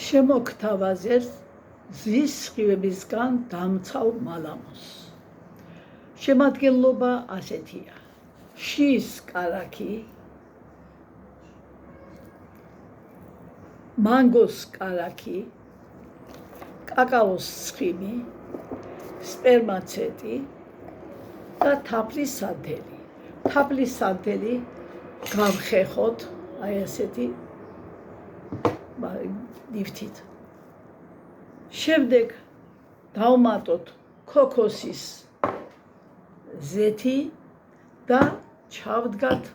შემოგთავაზებს ზის სხივებისგან დამცავ მალამოს. შემადგენლობა ასეთია: შის კარაქი, მანგოს კარაქი, კაკაოს სხივი, სპერმაცეტი და თაფლის სანთელი. თაფლის სანთელი გავხეხოთ აი ასეთი ნივთით. შემდეგ დავმატოთ ქოქოსის ზეთი და ჩავდგათ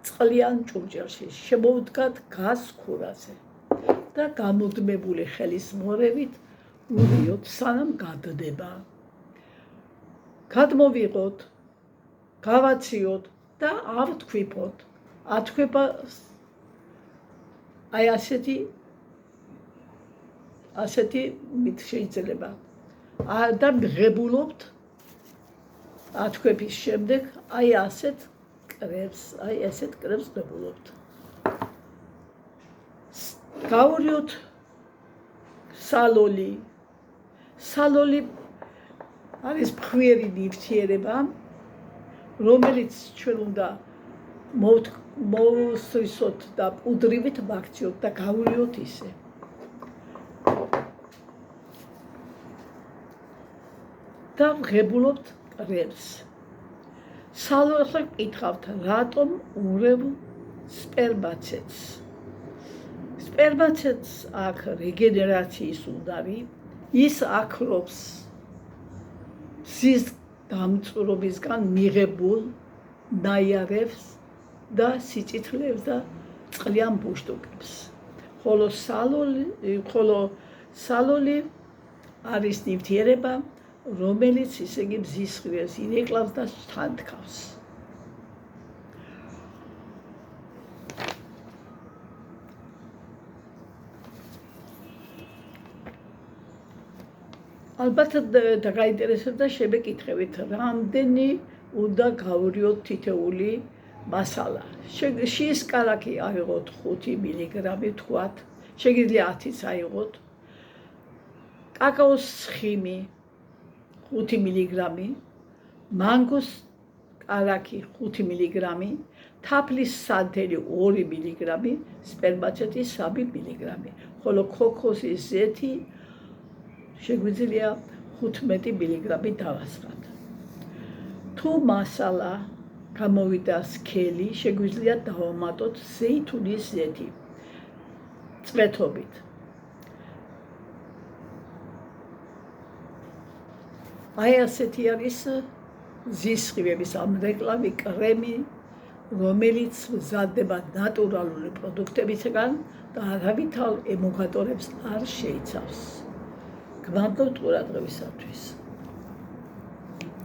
წყლიან ჭურჭელში, შემოვდგათ გაზ ქურაზე და გამუდმებული ხელის მორევით ურიოთ სანამ გადდება. გადმოვიღოთ, გავაციოთ და ავთქვიფოთ. ათქვიფას აი ასეთი მით შეიძლება და მღებულობთ ათქვეფის შემდეგ აი ასეთ კრებს ღებულობთ. გავურიოთ სალოლი. სალოლი არის ფხვიერი ნივთიერება, რომელიც ჩვენ უნდა მოვსვისოთ და პუდრივით ვაქციოთ და გავურიოთ ისე. და ვღებულობთ კრებს. სალოლზე კითხავთ, რატომ ურევ სპერმაცეტს? სპერმაცეტს აქვს რეგენერაციის უნარი, ის ახლობს ზის დამწვრობისგან მიღებულ ნაიარევს და სიწითლეებს და წყლიან ბუშტუკებს. ხოლო სალოლი არის ნივთიერება, რომელიც ისე იგი მზის სხივებს ირეკლავს და შთანთქავს. ალბათ დაგაინტერესებდა შემეკითხებით, რამდენი უნდა გავურიოთ თითეული მასალა. შის კარაქი აიღოთ 5 მილიგრამი თქვათ, შეგიძლია 10-იც აიღოთ. კაკაოს სხივი 5 მილიგრამი, მანგოს კარაქი 5 მილიგრამი, თაფლის სანთელი 2 მილიგრამი, სპერმაცეტი 3 მილიგრამი, ხოლო ქოქოსის ზეთი შეგვიძლია 15 მილიგრამი დავასხათ. თუ მასალა გამოვიდა სქელი, შეგვიძლია დავამატოთ ზეითუნის ზეთი წვეთობით. აი ასეთი არის ზის სხივების ამრეკლავი კრემი, რომელიც მზადდება ნატურალური პროდუქტებისგან და არავითარ ემულგატორებს არ შეიცავს. გმადლობთ ყურადღებისათვის.